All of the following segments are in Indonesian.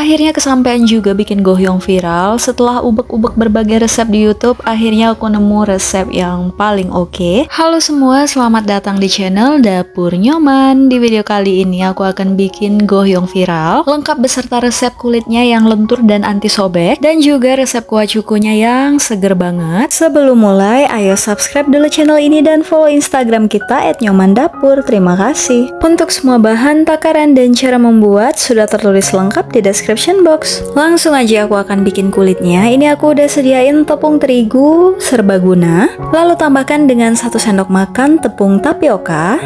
Akhirnya kesampaian juga bikin gohyong viral. Setelah ubek-ubek berbagai resep di YouTube, akhirnya aku nemu resep yang paling oke. Halo semua, selamat datang di channel Dapur Nyoman. Di video kali ini aku akan bikin gohyong viral, lengkap beserta resep kulitnya yang lentur dan anti sobek, dan juga resep kuah cukunya yang seger banget. Sebelum mulai, ayo subscribe dulu channel ini dan follow Instagram kita @nyomandapur. Terima kasih. Untuk semua bahan, takaran, dan cara membuat sudah tertulis lengkap di description box. Langsung aja aku akan bikin kulitnya. Ini aku udah sediain tepung terigu serbaguna. Lalu tambahkan dengan 1 sendok makan tepung tapioka.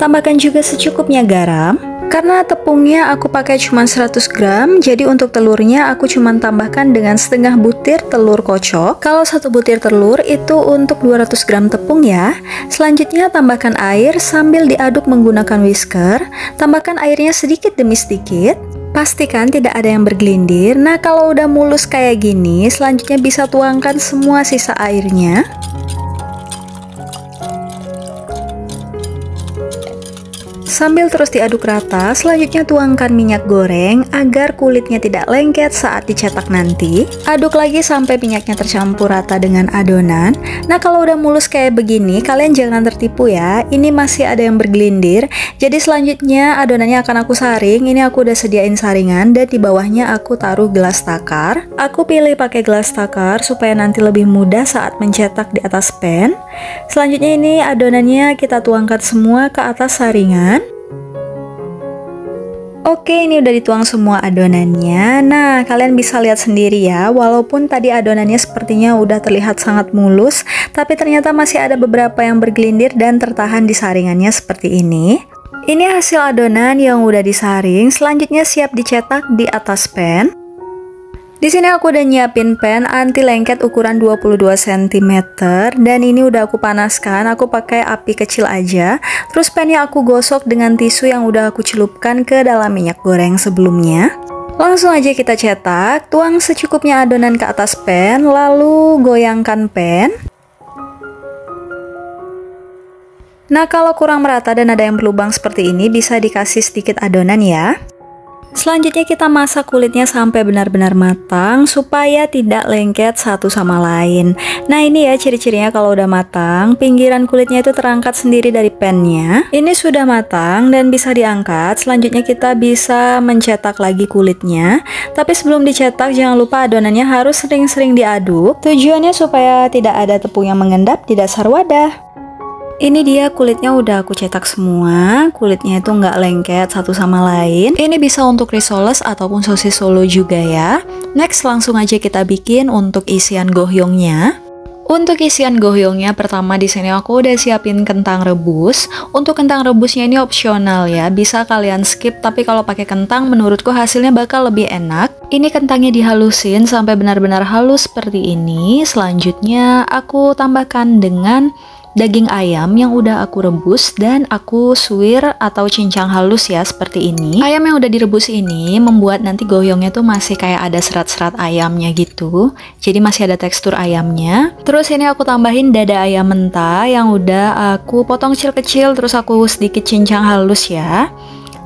Tambahkan juga secukupnya garam. Karena tepungnya aku pakai cuma 100 gram, jadi untuk telurnya aku cuma tambahkan dengan setengah butir telur kocok. Kalau 1 butir telur itu untuk 200 gram tepung ya. Selanjutnya tambahkan air sambil diaduk menggunakan whisker. Tambahkan airnya sedikit demi sedikit. Pastikan tidak ada yang bergelindir. Nah, kalau udah mulus kayak gini, selanjutnya bisa tuangkan semua sisa airnya. Sambil terus diaduk rata, selanjutnya tuangkan minyak goreng agar kulitnya tidak lengket saat dicetak nanti. Aduk lagi sampai minyaknya tercampur rata dengan adonan. Nah, kalau udah mulus kayak begini, kalian jangan tertipu ya. Ini masih ada yang bergelindir. Jadi selanjutnya adonannya akan aku saring. Ini aku udah sediain saringan dan di bawahnya aku taruh gelas takar. Aku pilih pakai gelas takar supaya nanti lebih mudah saat mencetak di atas pan. Selanjutnya ini adonannya kita tuangkan semua ke atas saringan. Oke, ini udah dituang semua adonannya. Nah, kalian bisa lihat sendiri ya, walaupun tadi adonannya sepertinya udah terlihat sangat mulus, tapi ternyata masih ada beberapa yang bergelindir dan tertahan di saringannya seperti ini. Ini hasil adonan yang udah disaring, selanjutnya siap dicetak di atas pan. Di sini aku udah nyiapin pan anti lengket ukuran 22 cm dan ini udah aku panaskan. Aku pakai api kecil aja. Terus pannya aku gosok dengan tisu yang udah aku celupkan ke dalam minyak goreng sebelumnya. Langsung aja kita cetak. Tuang secukupnya adonan ke atas pan, lalu goyangkan pan. Nah, kalau kurang merata dan ada yang berlubang seperti ini, bisa dikasih sedikit adonan ya. Selanjutnya kita masak kulitnya sampai benar-benar matang supaya tidak lengket satu sama lain. Nah, ini ya ciri-cirinya kalau udah matang, pinggiran kulitnya itu terangkat sendiri dari pannya. Ini sudah matang dan bisa diangkat. Selanjutnya kita bisa mencetak lagi kulitnya. Tapi sebelum dicetak jangan lupa adonannya harus sering-sering diaduk. Tujuannya supaya tidak ada tepung yang mengendap di dasar wadah. Ini dia kulitnya udah aku cetak semua. Kulitnya itu nggak lengket satu sama lain. Ini bisa untuk risoles ataupun sosis solo juga ya. Next, langsung aja kita bikin untuk isian gohyongnya. Untuk isian gohyongnya, pertama di sini aku udah siapin kentang rebus. Untuk kentang rebusnya ini opsional ya, bisa kalian skip. Tapi kalau pakai kentang, menurutku hasilnya bakal lebih enak. Ini kentangnya dihalusin sampai benar-benar halus seperti ini. Selanjutnya aku tambahkan dengan daging ayam yang udah aku rebus dan aku suwir atau cincang halus ya seperti ini. Ayam yang udah direbus ini membuat nanti gohyongnya tuh masih kayak ada serat-serat ayamnya gitu. Jadi masih ada tekstur ayamnya. Terus ini aku tambahin dada ayam mentah yang udah aku potong kecil-kecil terus aku sedikit cincang halus ya.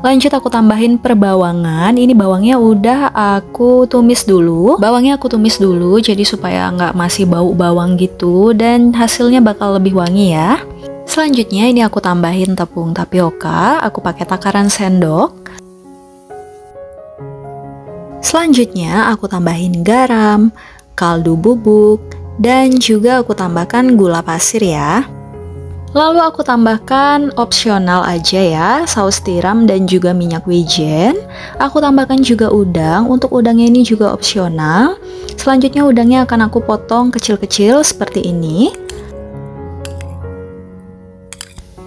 Lanjut aku tambahin perbawangan. Ini bawangnya udah aku tumis dulu. Bawangnya aku tumis dulu jadi supaya nggak masih bau bawang gitu dan hasilnya bakal lebih wangi ya. Selanjutnya ini aku tambahin tepung tapioka. Aku pakai takaran sendok. Selanjutnya aku tambahin garam, kaldu bubuk, dan juga aku tambahkan gula pasir ya. Lalu aku tambahkan opsional aja ya, saus tiram dan juga minyak wijen. Aku tambahkan juga udang, untuk udangnya ini juga opsional. Selanjutnya udangnya akan aku potong kecil-kecil seperti ini.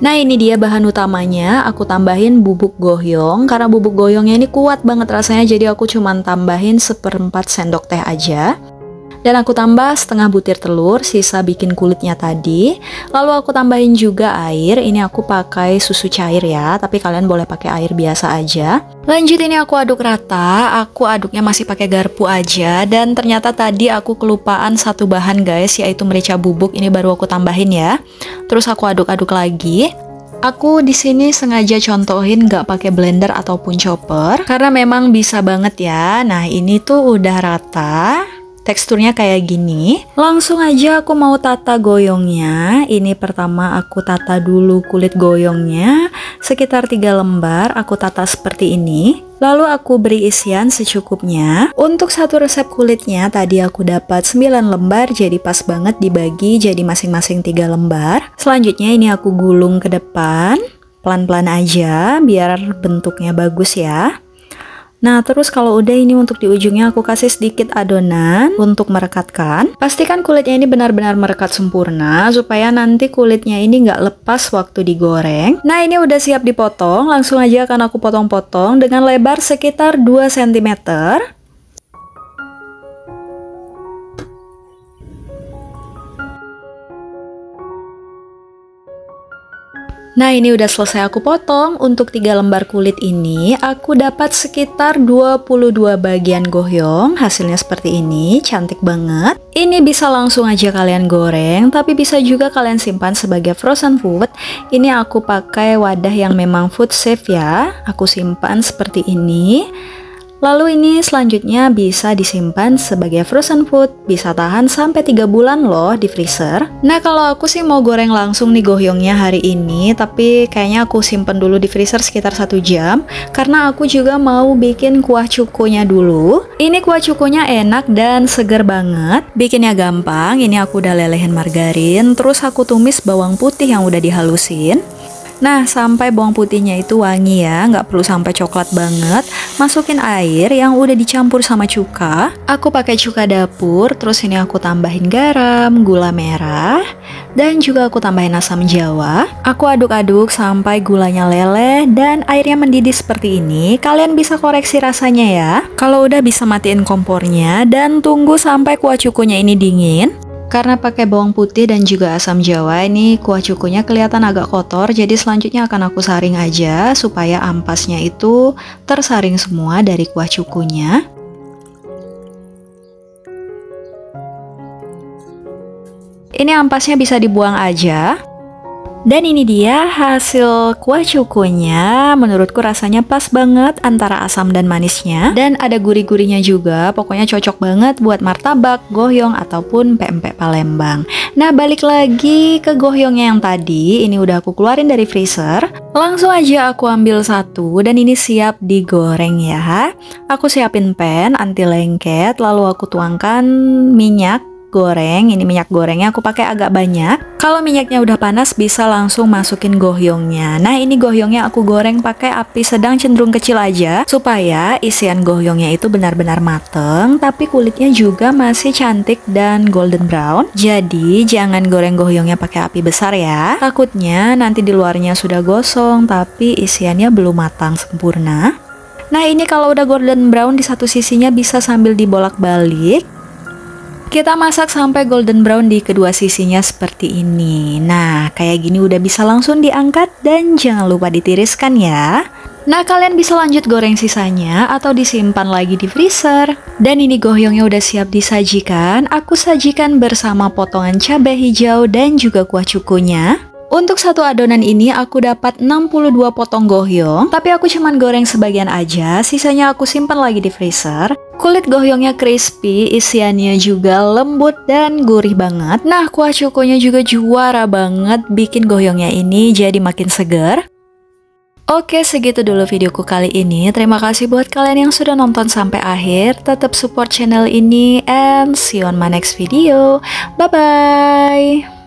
Nah, ini dia bahan utamanya. Aku tambahin bubuk gohyong, karena bubuk gohyongnya ini kuat banget rasanya, jadi aku cuman tambahin 1/4 sendok teh aja. Dan aku tambah setengah butir telur, sisa bikin kulitnya tadi. Lalu aku tambahin juga air. Ini aku pakai susu cair ya, tapi kalian boleh pakai air biasa aja. Lanjut ini aku aduk rata. Aku aduknya masih pakai garpu aja. Dan ternyata tadi aku kelupaan satu bahan guys, yaitu merica bubuk. Ini baru aku tambahin ya. Terus aku aduk-aduk lagi. Aku di sini sengaja contohin nggak pakai blender ataupun chopper karena memang bisa banget ya. Nah, ini tuh udah rata. Teksturnya kayak gini. Langsung aja aku mau tata goyongnya. Ini pertama aku tata dulu kulit goyongnya. Sekitar 3 lembar aku tata seperti ini. Lalu aku beri isian secukupnya. Untuk satu resep kulitnya tadi aku dapat 9 lembar, jadi pas banget dibagi jadi masing-masing 3 lembar. Selanjutnya ini aku gulung ke depan. Pelan-pelan aja biar bentuknya bagus ya. Nah, terus kalau udah ini untuk di ujungnya aku kasih sedikit adonan untuk merekatkan. Pastikan kulitnya ini benar-benar merekat sempurna supaya nanti kulitnya ini nggak lepas waktu digoreng. Nah, ini udah siap dipotong. Langsung aja akan aku potong-potong dengan lebar sekitar 2 cm. Nah, ini udah selesai aku potong. Untuk 3 lembar kulit ini aku dapat sekitar 22 bagian gohyong. Hasilnya seperti ini, cantik banget. Ini bisa langsung aja kalian goreng, tapi bisa juga kalian simpan sebagai frozen food. Ini aku pakai wadah yang memang food safe ya. Aku simpan seperti ini. Lalu ini selanjutnya bisa disimpan sebagai frozen food, bisa tahan sampai 3 bulan loh di freezer. Nah, kalau aku sih mau goreng langsung nih gohyongnya hari ini, tapi kayaknya aku simpen dulu di freezer sekitar 1 jam, karena aku juga mau bikin kuah cukonya dulu. Ini kuah cukonya enak dan seger banget, bikinnya gampang. Ini aku udah lelehin margarin, terus aku tumis bawang putih yang udah dihalusin. Nah, sampai bawang putihnya itu wangi ya, nggak perlu sampai coklat banget. Masukin air yang udah dicampur sama cuka. Aku pakai cuka dapur, terus ini aku tambahin garam, gula merah, dan juga aku tambahin asam jawa. Aku aduk-aduk sampai gulanya leleh dan airnya mendidih seperti ini. Kalian bisa koreksi rasanya ya. Kalau udah bisa matiin kompornya dan tunggu sampai kuah cukunya ini dingin. Karena pakai bawang putih dan juga asam jawa, ini kuah cukunya kelihatan agak kotor, jadi selanjutnya akan aku saring aja supaya ampasnya itu tersaring semua dari kuah cukunya. Ini ampasnya bisa dibuang aja. Dan ini dia hasil kuah cukonya. Menurutku rasanya pas banget antara asam dan manisnya. Dan ada gurih-gurihnya juga. Pokoknya cocok banget buat martabak, gohyong, ataupun pempek Palembang. Nah, balik lagi ke gohyongnya yang tadi. Ini udah aku keluarin dari freezer. Langsung aja aku ambil satu. Dan ini siap digoreng ya. Aku siapin pan anti lengket. Lalu aku tuangkan minyak goreng. Ini minyak gorengnya aku pakai agak banyak. Kalau minyaknya udah panas bisa langsung masukin gohyongnya. Nah, ini gohyongnya aku goreng pakai api sedang cenderung kecil aja supaya isian gohyongnya itu benar-benar mateng tapi kulitnya juga masih cantik dan golden brown. Jadi jangan goreng gohyongnya pakai api besar ya. Takutnya nanti di luarnya sudah gosong tapi isiannya belum matang sempurna. Nah, ini kalau udah golden brown di satu sisinya bisa sambil dibolak-balik. Kita masak sampai golden brown di kedua sisinya seperti ini. Nah, kayak gini udah bisa langsung diangkat dan jangan lupa ditiriskan ya. Nah, kalian bisa lanjut goreng sisanya atau disimpan lagi di freezer. Dan ini gohyongnya udah siap disajikan. Aku sajikan bersama potongan cabai hijau dan juga kuah cukonya. Untuk satu adonan ini aku dapat 62 potong gohyong, tapi aku cuman goreng sebagian aja, sisanya aku simpan lagi di freezer. Kulit gohyongnya crispy, isiannya juga lembut dan gurih banget. Nah, kuah cukonya juga juara banget, bikin gohyongnya ini jadi makin segar. Oke, segitu dulu videoku kali ini. Terima kasih buat kalian yang sudah nonton sampai akhir. Tetap support channel ini and see you on my next video. Bye-bye!